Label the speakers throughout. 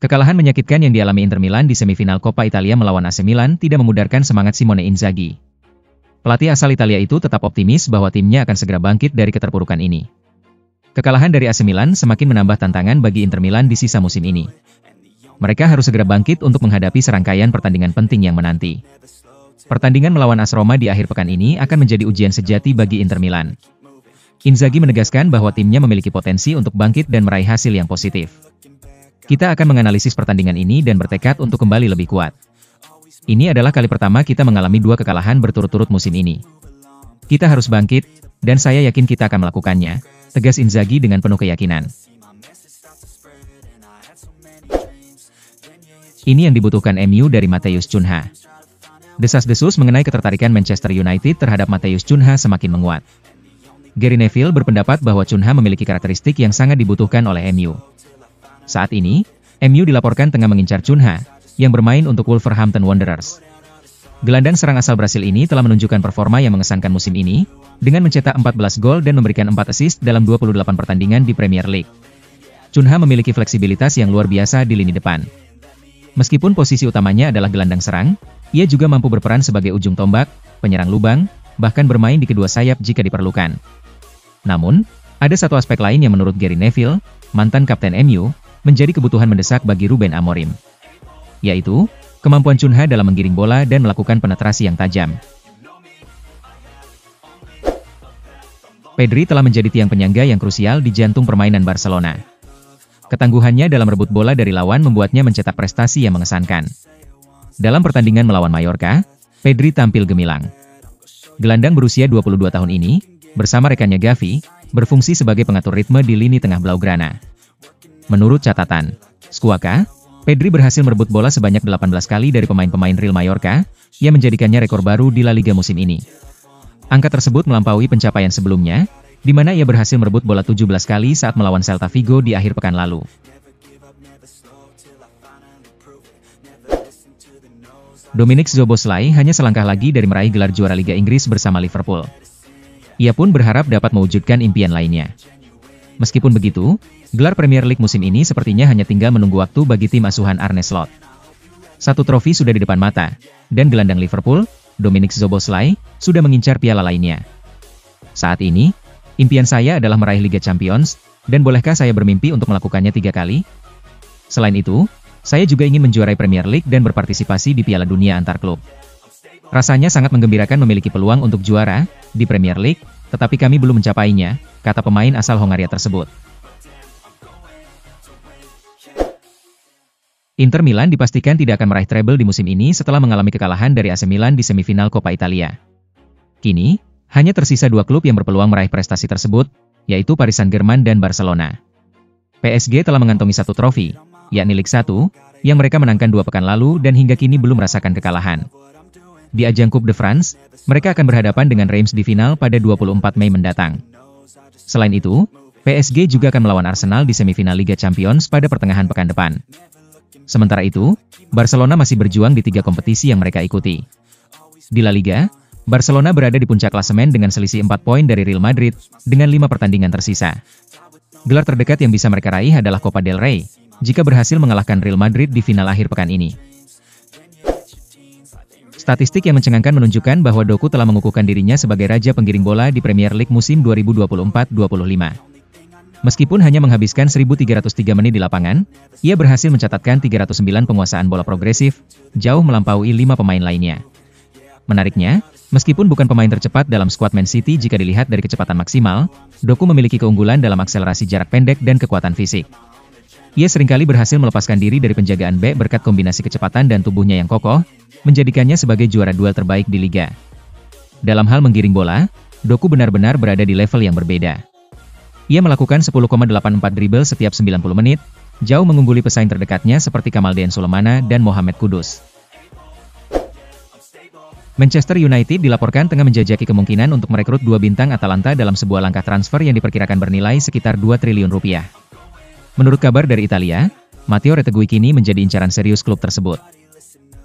Speaker 1: Kekalahan menyakitkan yang dialami Inter Milan di semifinal Coppa Italia melawan AC Milan tidak memudarkan semangat Simone Inzaghi. Pelatih asal Italia itu tetap optimis bahwa timnya akan segera bangkit dari keterpurukan ini. Kekalahan dari AC Milan semakin menambah tantangan bagi Inter Milan di sisa musim ini. Mereka harus segera bangkit untuk menghadapi serangkaian pertandingan penting yang menanti. Pertandingan melawan AS Roma di akhir pekan ini akan menjadi ujian sejati bagi Inter Milan. Inzaghi menegaskan bahwa timnya memiliki potensi untuk bangkit dan meraih hasil yang positif. Kita akan menganalisis pertandingan ini dan bertekad untuk kembali lebih kuat. Ini adalah kali pertama kita mengalami 2 kekalahan berturut-turut musim ini. Kita harus bangkit, dan saya yakin kita akan melakukannya, tegas Inzaghi dengan penuh keyakinan. Ini yang dibutuhkan MU dari Matheus Cunha. Desas-desus mengenai ketertarikan Manchester United terhadap Matheus Cunha semakin menguat. Gary Neville berpendapat bahwa Cunha memiliki karakteristik yang sangat dibutuhkan oleh MU. Saat ini, MU dilaporkan tengah mengincar Cunha, yang bermain untuk Wolverhampton Wanderers. Gelandang serang asal Brasil ini telah menunjukkan performa yang mengesankan musim ini, dengan mencetak 14 gol dan memberikan 4 assist dalam 28 pertandingan di Premier League. Cunha memiliki fleksibilitas yang luar biasa di lini depan. Meskipun posisi utamanya adalah gelandang serang, ia juga mampu berperan sebagai ujung tombak, penyerang lubang, bahkan bermain di kedua sayap jika diperlukan. Namun, ada satu aspek lain yang menurut Gary Neville, mantan kapten MU, menjadi kebutuhan mendesak bagi Ruben Amorim, yaitu kemampuan Cunha dalam menggiring bola dan melakukan penetrasi yang tajam. Pedri telah menjadi tiang penyangga yang krusial di jantung permainan Barcelona. Ketangguhannya dalam rebut bola dari lawan membuatnya mencetak prestasi yang mengesankan. Dalam pertandingan melawan Mallorca, Pedri tampil gemilang. Gelandang berusia 22 tahun ini, bersama rekannya Gavi, berfungsi sebagai pengatur ritme di lini tengah Blaugrana. Menurut catatan Squawka, Pedri berhasil merebut bola sebanyak 18 kali dari pemain-pemain Real Mallorca, yang menjadikannya rekor baru di La Liga musim ini. Angka tersebut melampaui pencapaian sebelumnya, di mana ia berhasil merebut bola 17 kali saat melawan Celta Vigo di akhir pekan lalu. Dominic Szoboszlai hanya selangkah lagi dari meraih gelar juara Liga Inggris bersama Liverpool. Ia pun berharap dapat mewujudkan impian lainnya. Meskipun begitu, gelar Premier League musim ini sepertinya hanya tinggal menunggu waktu bagi tim asuhan Arne Slot. 1 trofi sudah di depan mata, dan gelandang Liverpool, Dominic Szoboszlai, sudah mengincar piala lainnya. Saat ini, impian saya adalah meraih Liga Champions, dan bolehkah saya bermimpi untuk melakukannya 3 kali? Selain itu, saya juga ingin menjuarai Premier League dan berpartisipasi di Piala Dunia antar klub. Rasanya sangat menggembirakan memiliki peluang untuk juara di Premier League, tetapi kami belum mencapainya, kata pemain asal Hongaria tersebut. Inter Milan dipastikan tidak akan meraih treble di musim ini setelah mengalami kekalahan dari AC Milan di semifinal Coppa Italia. Kini, hanya tersisa 2 klub yang berpeluang meraih prestasi tersebut, yaitu Paris Saint-Germain dan Barcelona. PSG telah mengantongi 1 trofi, yakni Ligue 1, yang mereka menangkan 2 pekan lalu dan hingga kini belum merasakan kekalahan. Di ajang Coupe de France, mereka akan berhadapan dengan Reims di final pada 24 Mei mendatang. Selain itu, PSG juga akan melawan Arsenal di semifinal Liga Champions pada pertengahan pekan depan. Sementara itu, Barcelona masih berjuang di 3 kompetisi yang mereka ikuti. Di La Liga, Barcelona berada di puncak klasemen dengan selisih 4 poin dari Real Madrid, dengan 5 pertandingan tersisa. Gelar terdekat yang bisa mereka raih adalah Copa del Rey, jika berhasil mengalahkan Real Madrid di final akhir pekan ini. Statistik yang mencengangkan menunjukkan bahwa Doku telah mengukuhkan dirinya sebagai raja penggiring bola di Premier League musim 2024-25. Meskipun hanya menghabiskan 1.303 menit di lapangan, ia berhasil mencatatkan 309 penguasaan bola progresif, jauh melampaui 5 pemain lainnya. Menariknya, meskipun bukan pemain tercepat dalam skuad Man City jika dilihat dari kecepatan maksimal, Doku memiliki keunggulan dalam akselerasi jarak pendek dan kekuatan fisik. Ia seringkali berhasil melepaskan diri dari penjagaan bek berkat kombinasi kecepatan dan tubuhnya yang kokoh, menjadikannya sebagai juara duel terbaik di liga. Dalam hal menggiring bola, Doku benar-benar berada di level yang berbeda. Ia melakukan 10,84 dribble setiap 90 menit, jauh mengungguli pesaing terdekatnya seperti Kamaldeen Sulemana dan Mohamed Kudus. Manchester United dilaporkan tengah menjajaki kemungkinan untuk merekrut 2 bintang Atalanta dalam sebuah langkah transfer yang diperkirakan bernilai sekitar 2 triliun rupiah. Menurut kabar dari Italia, Matteo Retegui kini menjadi incaran serius klub tersebut.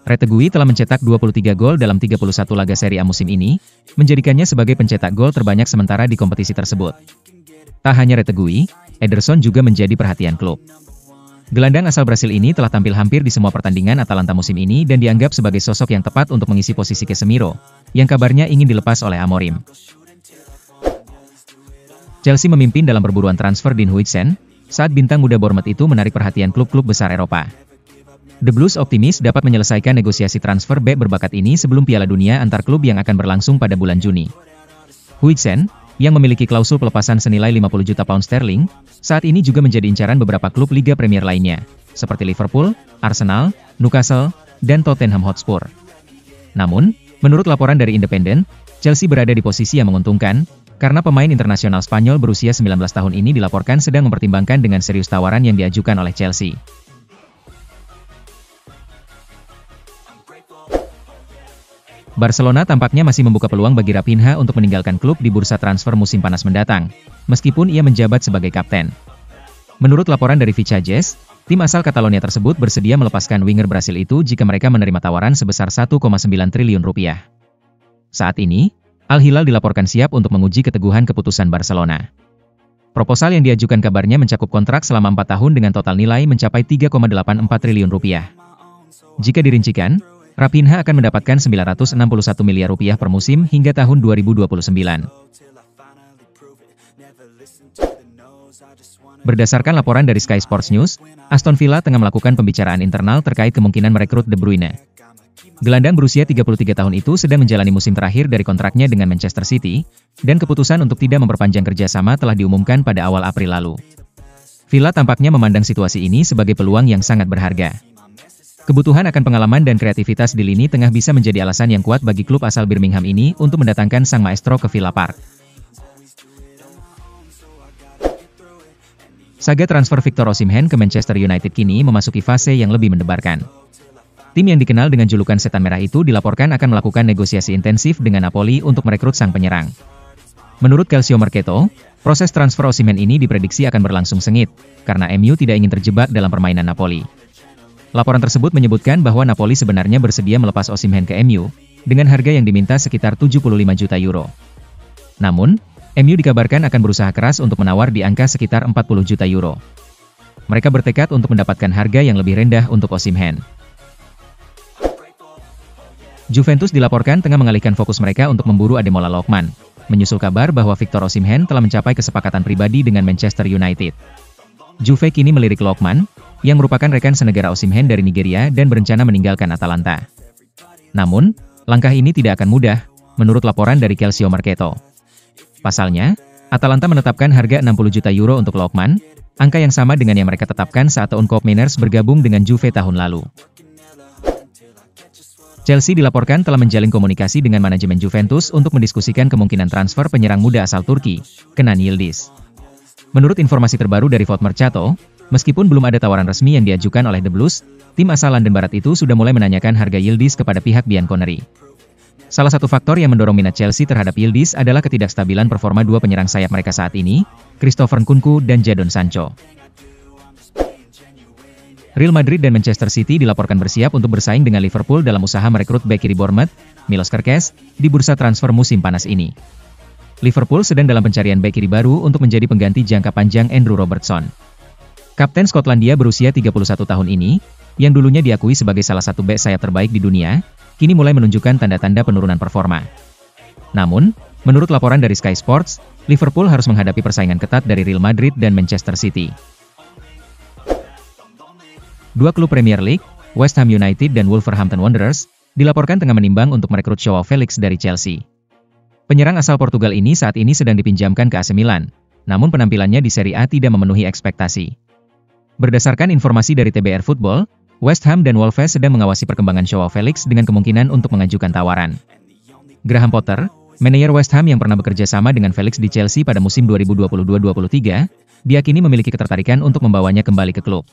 Speaker 1: Retegui telah mencetak 23 gol dalam 31 laga Serie A musim ini, menjadikannya sebagai pencetak gol terbanyak sementara di kompetisi tersebut. Tak hanya Retegui, Ederson juga menjadi perhatian klub. Gelandang asal Brasil ini telah tampil hampir di semua pertandingan Atalanta musim ini dan dianggap sebagai sosok yang tepat untuk mengisi posisi Casemiro, yang kabarnya ingin dilepas oleh Amorim. Chelsea memimpin dalam perburuan transfer Dean Huijsen, saat bintang muda Bournemouth itu menarik perhatian klub-klub besar Eropa. The Blues optimis dapat menyelesaikan negosiasi transfer bek berbakat ini sebelum Piala Dunia antar klub yang akan berlangsung pada bulan Juni. Huijsen, yang memiliki klausul pelepasan senilai 50 juta pound sterling, saat ini juga menjadi incaran beberapa klub Liga Premier lainnya, seperti Liverpool, Arsenal, Newcastle, dan Tottenham Hotspur. Namun, menurut laporan dari Independent, Chelsea berada di posisi yang menguntungkan, karena pemain internasional Spanyol berusia 19 tahun ini dilaporkan sedang mempertimbangkan dengan serius tawaran yang diajukan oleh Chelsea. Barcelona tampaknya masih membuka peluang bagi Raphinha untuk meninggalkan klub di bursa transfer musim panas mendatang, meskipun ia menjabat sebagai kapten. Menurut laporan dari Vichajes, tim asal Catalonia tersebut bersedia melepaskan winger Brasil itu jika mereka menerima tawaran sebesar 1,9 triliun rupiah. Saat ini, Al Hilal dilaporkan siap untuk menguji keteguhan keputusan Barcelona. Proposal yang diajukan kabarnya mencakup kontrak selama 4 tahun dengan total nilai mencapai 3,84 triliun rupiah. Jika dirincikan, Raphinha akan mendapatkan 961 miliar rupiah per musim hingga tahun 2029. Berdasarkan laporan dari Sky Sports News, Aston Villa tengah melakukan pembicaraan internal terkait kemungkinan merekrut De Bruyne. Gelandang berusia 33 tahun itu sedang menjalani musim terakhir dari kontraknya dengan Manchester City, dan keputusan untuk tidak memperpanjang kerjasama telah diumumkan pada awal April lalu. Villa tampaknya memandang situasi ini sebagai peluang yang sangat berharga. Kebutuhan akan pengalaman dan kreativitas di lini tengah bisa menjadi alasan yang kuat bagi klub asal Birmingham ini untuk mendatangkan sang maestro ke Villa Park. Saga transfer Victor Osimhen ke Manchester United kini memasuki fase yang lebih mendebarkan. Tim yang dikenal dengan julukan Setan Merah itu dilaporkan akan melakukan negosiasi intensif dengan Napoli untuk merekrut sang penyerang. Menurut Calcio Mercato, proses transfer Osimhen ini diprediksi akan berlangsung sengit, karena MU tidak ingin terjebak dalam permainan Napoli. Laporan tersebut menyebutkan bahwa Napoli sebenarnya bersedia melepas Osimhen ke MU, dengan harga yang diminta sekitar 75 juta euro. Namun, MU dikabarkan akan berusaha keras untuk menawar di angka sekitar 40 juta euro. Mereka bertekad untuk mendapatkan harga yang lebih rendah untuk Osimhen. Juventus dilaporkan tengah mengalihkan fokus mereka untuk memburu Ademola Lookman, menyusul kabar bahwa Victor Osimhen telah mencapai kesepakatan pribadi dengan Manchester United. Juve kini melirik Lookman, yang merupakan rekan senegara Osimhen dari Nigeria dan berencana meninggalkan Atalanta. Namun, langkah ini tidak akan mudah, menurut laporan dari Calcio Mercato. Pasalnya, Atalanta menetapkan harga 60 juta euro untuk Lookman, angka yang sama dengan yang mereka tetapkan saat Toon Koopmeiners bergabung dengan Juve tahun lalu. Chelsea dilaporkan telah menjalin komunikasi dengan manajemen Juventus untuk mendiskusikan kemungkinan transfer penyerang muda asal Turki, Kenan Yildiz. Menurut informasi terbaru dari Foot Mercato, meskipun belum ada tawaran resmi yang diajukan oleh The Blues, tim asal London Barat itu sudah mulai menanyakan harga Yildiz kepada pihak Bianconeri. Salah satu faktor yang mendorong minat Chelsea terhadap Yildiz adalah ketidakstabilan performa dua penyerang sayap mereka saat ini, Christopher Nkunku dan Jadon Sancho. Real Madrid dan Manchester City dilaporkan bersiap untuk bersaing dengan Liverpool dalam usaha merekrut bek kiri Bournemouth, Milos Kerkez, di bursa transfer musim panas ini. Liverpool sedang dalam pencarian bek kiri baru untuk menjadi pengganti jangka panjang Andrew Robertson. Kapten Skotlandia berusia 31 tahun ini, yang dulunya diakui sebagai salah satu bek sayap terbaik di dunia, kini mulai menunjukkan tanda-tanda penurunan performa. Namun, menurut laporan dari Sky Sports, Liverpool harus menghadapi persaingan ketat dari Real Madrid dan Manchester City. Dua klub Premier League, West Ham United dan Wolverhampton Wanderers, dilaporkan tengah menimbang untuk merekrut Joao Felix dari Chelsea. Penyerang asal Portugal ini saat ini sedang dipinjamkan ke AC Milan, namun penampilannya di Serie A tidak memenuhi ekspektasi. Berdasarkan informasi dari TBR Football, West Ham dan Wolves sedang mengawasi perkembangan Joao Felix dengan kemungkinan untuk mengajukan tawaran. Graham Potter, manajer West Ham yang pernah bekerja sama dengan Felix di Chelsea pada musim 2022-23, diakini memiliki ketertarikan untuk membawanya kembali ke klub.